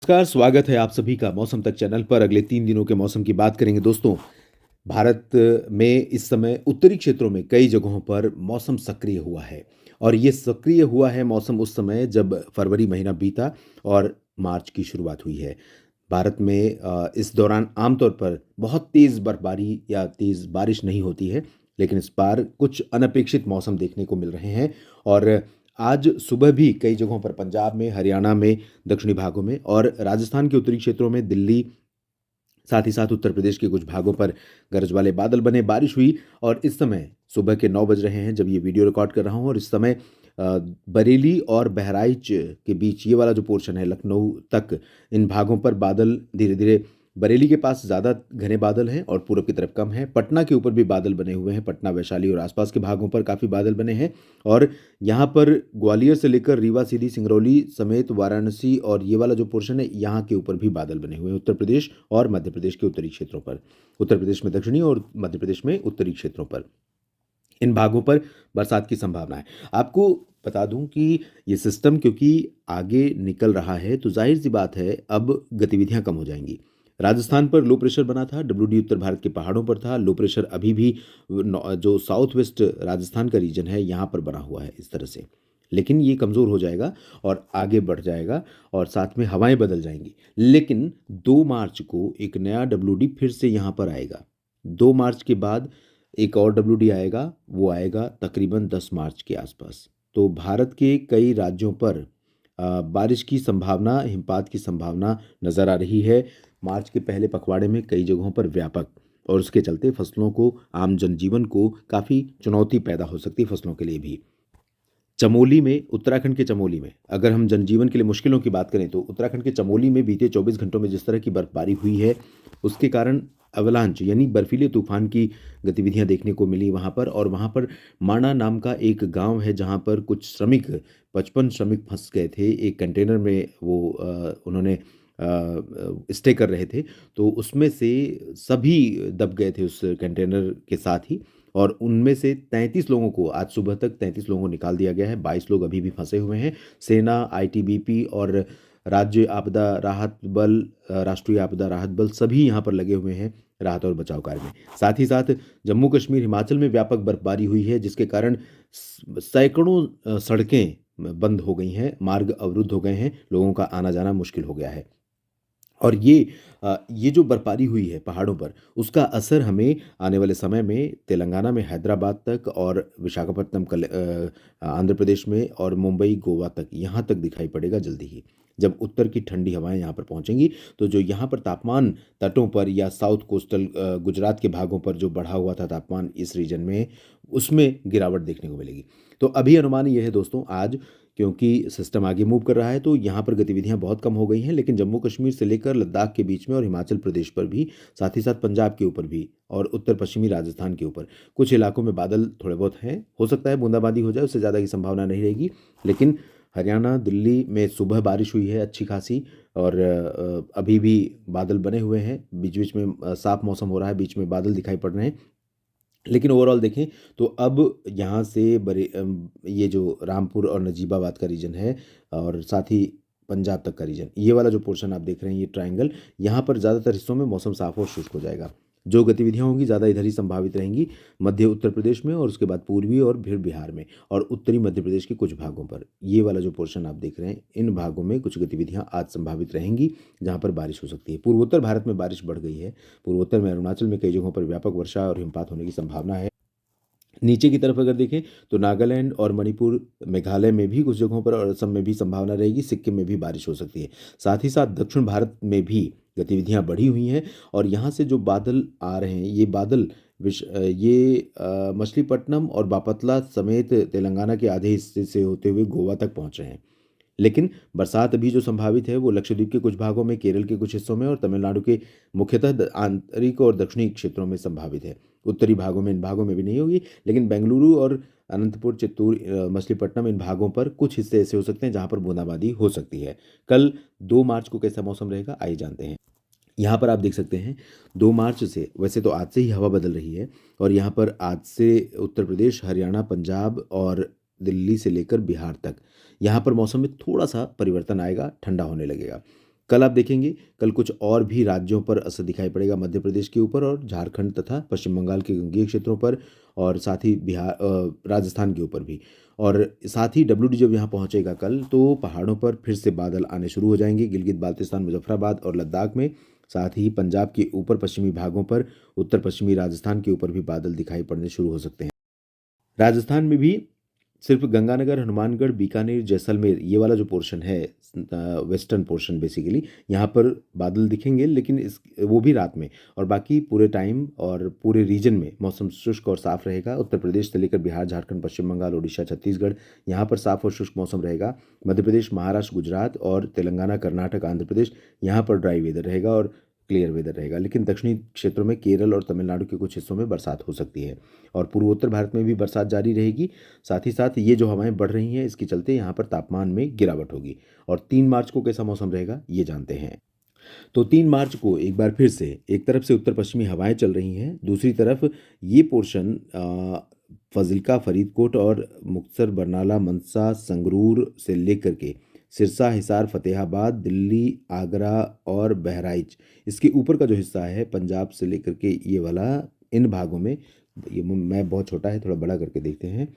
नमस्कार, स्वागत है आप सभी का मौसम तक चैनल पर। अगले 3 दिनों के मौसम की बात करेंगे दोस्तों। भारत में इस समय उत्तरी क्षेत्रों में कई जगहों पर मौसम सक्रिय हुआ है और ये सक्रिय हुआ है मौसम उस समय जब फरवरी महीना बीता और मार्च की शुरुआत हुई है। भारत में इस दौरान आमतौर पर बहुत तेज़ बर्फबारी या तेज़ बारिश नहीं होती है, लेकिन इस बार कुछ अनपेक्षित मौसम देखने को मिल रहे हैं और आज सुबह भी कई जगहों पर पंजाब में, हरियाणा में, दक्षिणी भागों में और राजस्थान के उत्तरी क्षेत्रों में, दिल्ली, साथ ही साथ उत्तर प्रदेश के कुछ भागों पर गरज वाले बादल बने, बारिश हुई और इस समय सुबह के 9 बज रहे हैं जब ये वीडियो रिकॉर्ड कर रहा हूँ और इस समय बरेली और बहराइच के बीच ये वाला जो पोर्शन है लखनऊ तक, इन भागों पर बादल धीरे-धीरे बरेली के पास ज़्यादा घने बादल हैं और पूरब की तरफ कम हैं। पटना के ऊपर भी बादल बने हुए हैं, पटना, वैशाली और आसपास के भागों पर काफ़ी बादल बने हैं और यहाँ पर ग्वालियर से लेकर रीवा, सीधी, सिंगरौली समेत वाराणसी और ये वाला जो पोर्शन है, यहाँ के ऊपर भी बादल बने हुए हैं उत्तर प्रदेश और मध्य प्रदेश के उत्तरी क्षेत्रों पर। उत्तर प्रदेश में दक्षिणी और मध्य प्रदेश में उत्तरी क्षेत्रों पर। इन भागों पर बरसात की संभावना है। आपको बता दूं कि ये सिस्टम क्योंकि आगे निकल रहा है तो ज़ाहिर-सी बात है अब गतिविधियां कम हो जाएंगी। राजस्थान पर लो प्रेशर बना था, डब्ल्यूडी उत्तर भारत के पहाड़ों पर था, लो प्रेशर अभी भी जो साउथ वेस्ट राजस्थान का रीजन है यहाँ पर बना हुआ है इस तरह से। लेकिन ये कमज़ोर हो जाएगा और आगे बढ़ जाएगा और साथ में हवाएं बदल जाएंगी। लेकिन 2 मार्च को एक नया डब्ल्यूडी फिर से यहाँ पर आएगा। 2 मार्च के बाद एक और डब्ल्यूडी आएगा, वो आएगा तकरीबन 10 मार्च के आसपास। तो भारत के कई राज्यों पर बारिश की संभावना, हिमपात की संभावना नज़र आ रही है। मार्च के पहले पखवाड़े में कई जगहों पर व्यापक और उसके चलते फसलों को, आम जनजीवन को काफ़ी चुनौती पैदा हो सकती है फसलों के लिए भी। चमोली में, उत्तराखंड के चमोली में अगर हम जनजीवन के लिए मुश्किलों की बात करें तो उत्तराखंड के चमोली में बीते 24 घंटों में जिस तरह की बर्फबारी हुई है उसके कारण अवलांच यानी बर्फीले तूफान की गतिविधियां देखने को मिली वहां पर। और वहां पर माणा नाम का एक गांव है जहां पर कुछ श्रमिक 55 श्रमिक फंस गए थे एक कंटेनर में। वो उन्होंने स्टे कर रहे थे तो उसमें से सभी दब गए थे उस कंटेनर के साथ ही और उनमें से 33 लोगों को आज सुबह तक 33 लोगों को निकाल दिया गया है। 22 लोग अभी भी फंसे हुए हैं। सेना, आईटीबीपी और राज्य आपदा राहत बल, राष्ट्रीय आपदा राहत बल सभी यहाँ पर लगे हुए हैं राहत और बचाव कार्य में। साथ ही साथ जम्मू कश्मीर, हिमाचल में व्यापक बर्फबारी हुई है जिसके कारण सैकड़ों सड़कें बंद हो गई हैं, मार्ग अवरुद्ध हो गए हैं, लोगों का आना जाना मुश्किल हो गया है। और ये जो बर्फबारी हुई है पहाड़ों पर, उसका असर हमें आने वाले समय में तेलंगाना में हैदराबाद तक और विशाखापट्टनम आंध्र प्रदेश में और मुंबई, गोवा तक, यहाँ तक दिखाई पड़ेगा जल्दी ही। जब उत्तर की ठंडी हवाएं यहाँ पर पहुँचेंगी, तो जो यहाँ पर तापमान तटों पर या साउथ कोस्टल गुजरात के भागों पर जो बढ़ा हुआ था तापमान इस रीजन में, उसमें गिरावट देखने को मिलेगी। तो अभी अनुमान ये है दोस्तों आज क्योंकि सिस्टम आगे मूव कर रहा है तो यहाँ पर गतिविधियाँ बहुत कम हो गई हैं, लेकिन जम्मू कश्मीर से लेकर लद्दाख के बीच में और हिमाचल प्रदेश पर भी, साथ ही साथ पंजाब के ऊपर भी और उत्तर पश्चिमी राजस्थान के ऊपर कुछ इलाकों में बादल थोड़े बहुत हैं। हो सकता है बूंदाबांदी हो जाए, उससे ज़्यादा की संभावना नहीं रहेगी। लेकिन हरियाणा, दिल्ली में सुबह बारिश हुई है अच्छी खासी और अभी भी बादल बने हुए हैं। बीच बीच में साफ मौसम हो रहा है, बीच में बादल दिखाई पड़ रहे हैं। लेकिन ओवरऑल देखें तो अब यहाँ से ये जो रामपुर और नजीबाबाद का रीजन है और साथ ही पंजाब तक का रीजन, ये वाला जो पोर्शन आप देख रहे हैं, ये ट्रायंगल, यहाँ पर ज़्यादातर हिस्सों में मौसम साफ और शुष्क हो जाएगा। जो गतिविधियाँ होंगी ज़्यादा इधर ही संभावित रहेंगी, मध्य उत्तर प्रदेश में और उसके बाद पूर्वी और फिर बिहार में और उत्तरी मध्य प्रदेश के कुछ भागों पर। ये वाला जो पोर्शन आप देख रहे हैं, इन भागों में कुछ गतिविधियाँ आज संभावित रहेंगी जहाँ पर बारिश हो सकती है। पूर्वोत्तर भारत में बारिश बढ़ गई है। पूर्वोत्तर में अरुणाचल में कई जगहों पर व्यापक वर्षा और हिमपात होने की संभावना है। नीचे की तरफ अगर देखें तो नागालैंड और मणिपुर, मेघालय में भी कुछ जगहों पर और असम में भी संभावना रहेगी, सिक्किम में भी बारिश हो सकती है। साथ ही साथ दक्षिण भारत में भी गतिविधियां बढ़ी हुई हैं और यहाँ से जो बादल आ रहे हैं, ये बादल मछलीपट्टनम और बापतला समेत तेलंगाना के आधे हिस्से से होते हुए गोवा तक पहुँच रहे हैं। लेकिन बरसात अभी जो संभावित है वो लक्षद्वीप के कुछ भागों में, केरल के कुछ हिस्सों में और तमिलनाडु के मुख्यतः आंतरिक और दक्षिणी क्षेत्रों में संभावित है। उत्तरी भागों में, इन भागों में भी नहीं होगी, लेकिन बेंगलुरु और अनंतपुर, चित्तूर, मछलीपट्टनम, इन भागों पर कुछ हिस्से ऐसे हो सकते हैं जहां पर बूंदाबांदी हो सकती है। कल 2 मार्च को कैसा मौसम रहेगा आइए जानते हैं। यहाँ पर आप देख सकते हैं 2 मार्च से, वैसे तो आज से ही हवा बदल रही है और यहाँ पर आज से उत्तर प्रदेश, हरियाणा, पंजाब और दिल्ली से लेकर बिहार तक यहाँ पर मौसम में थोड़ा सा परिवर्तन आएगा, ठंडा होने लगेगा। कल आप देखेंगे, कल कुछ और भी राज्यों पर असर दिखाई पड़ेगा, मध्य प्रदेश के ऊपर और झारखंड तथा पश्चिम बंगाल के गंगेय क्षेत्रों पर, और साथ ही राजस्थान के ऊपर भी। और साथ ही WD जब यहाँ पहुँचेगा कल, तो पहाड़ों पर फिर से बादल आने शुरू हो जाएंगे, गिलगित बाल्टिस्तान, मुजफ्फराबाद और लद्दाख में। साथ ही पंजाब के ऊपर पश्चिमी भागों पर, उत्तर पश्चिमी राजस्थान के ऊपर भी बादल दिखाई पड़ने शुरू हो सकते हैं। राजस्थान में भी सिर्फ गंगानगर, हनुमानगढ़, बीकानेर, जैसलमेर, ये वाला जो पोर्शन है, वेस्टर्न पोर्शन बेसिकली, यहाँ पर बादल दिखेंगे, लेकिन इस वो भी रात में। और बाकी पूरे टाइम और पूरे रीजन में मौसम शुष्क और साफ रहेगा। उत्तर प्रदेश से लेकर बिहार, झारखंड, पश्चिम बंगाल, उड़ीसा, छत्तीसगढ़, यहाँ पर साफ और शुष्क मौसम रहेगा। मध्य प्रदेश, महाराष्ट्र, गुजरात और तेलंगाना, कर्नाटक, आंध्र प्रदेश, यहाँ पर ड्राई वेदर रहेगा और क्लियर वेदर रहेगा। लेकिन दक्षिणी क्षेत्रों में, केरल और तमिलनाडु के कुछ हिस्सों में बरसात हो सकती है, और पूर्वोत्तर भारत में भी बरसात जारी रहेगी। साथ ही साथ ये जो हवाएं बढ़ रही हैं, इसके चलते यहाँ पर तापमान में गिरावट होगी। और 3 मार्च को कैसा मौसम रहेगा, ये जानते हैं। तो 3 मार्च को एक बार फिर से, एक तरफ से उत्तर पश्चिमी हवाएं चल रही हैं, दूसरी तरफ ये पोर्शन फजिल्का, फरीदकोट और मुक्तसर, बरनाला, मनसा, संगरूर से लेकर के सिरसा, हिसार, फतेहाबाद, दिल्ली, आगरा और बहराइच, इसके ऊपर का जो हिस्सा है पंजाब से लेकर के ये वाला, इन भागों में, ये मैप बहुत छोटा है, थोड़ा बड़ा करके देखते हैं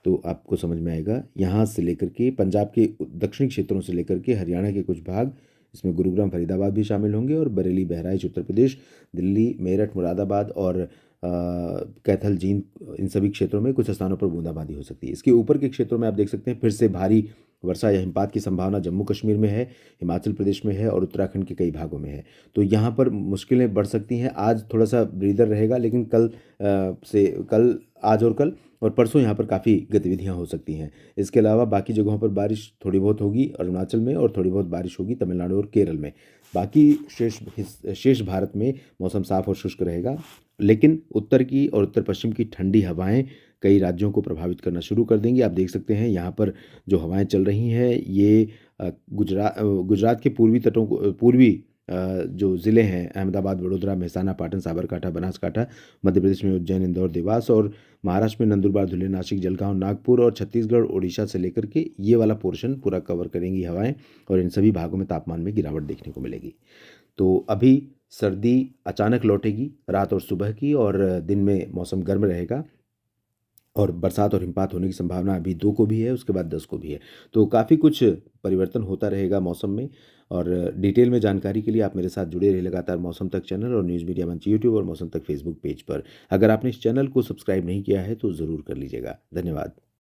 तो आपको समझ में आएगा। यहाँ से लेकर के पंजाब के दक्षिणी क्षेत्रों से लेकर के हरियाणा के कुछ भाग, इसमें गुरुग्राम, फरीदाबाद भी शामिल होंगे, और बरेली, बहराइच उत्तर प्रदेश, दिल्ली, मेरठ, मुरादाबाद और कैथल, जींद, इन सभी क्षेत्रों में कुछ स्थानों पर बूंदाबांदी हो सकती है। इसके ऊपर के क्षेत्रों में आप देख सकते हैं फिर से भारी वर्षा या हिमपात की संभावना जम्मू कश्मीर में है, हिमाचल प्रदेश में है और उत्तराखंड के कई भागों में है। तो यहाँ पर मुश्किलें बढ़ सकती हैं। आज थोड़ा सा ब्रीदर रहेगा, लेकिन कल, आज और कल और परसों यहाँ पर काफ़ी गतिविधियाँ हो सकती हैं। इसके अलावा बाकी जगहों पर बारिश थोड़ी बहुत होगी अरुणाचल में, और थोड़ी बहुत बारिश होगी तमिलनाडु और केरल में। बाकी शेष भारत में मौसम साफ और शुष्क रहेगा, लेकिन उत्तर की और उत्तर पश्चिम की ठंडी हवाएं कई राज्यों को प्रभावित करना शुरू कर देंगी। आप देख सकते हैं यहाँ पर जो हवाएं चल रही हैं, ये गुजरात के पूर्वी तटों को, पूर्वी जो ज़िले हैं, अहमदाबाद, वडोदरा, मेहसाना, पाटन, साबरकांठा, बनासकांठा, मध्य प्रदेश में उज्जैन, इंदौर, देवास, और महाराष्ट्र में नंदुरबार, धुले, नासिक, जलगांव, नागपुर, और छत्तीसगढ़, उड़ीसा से लेकर के ये वाला पोर्शन पूरा कवर करेंगी हवाएं, और इन सभी भागों में तापमान में गिरावट देखने को मिलेगी। तो अभी सर्दी अचानक लौटेगी रात और सुबह की, और दिन में मौसम गर्म रहेगा, और बरसात और हिमपात होने की संभावना अभी 2 को भी है, उसके बाद 10 को भी है। तो काफ़ी कुछ परिवर्तन होता रहेगा मौसम में। और डिटेल में जानकारी के लिए आप मेरे साथ जुड़े रहिए लगातार मौसम तक चैनल और न्यूज़ मीडिया मंच यूट्यूब और मौसम तक फेसबुक पेज पर। अगर आपने इस चैनल को सब्सक्राइब नहीं किया है तो ज़रूर कर लीजिएगा। धन्यवाद।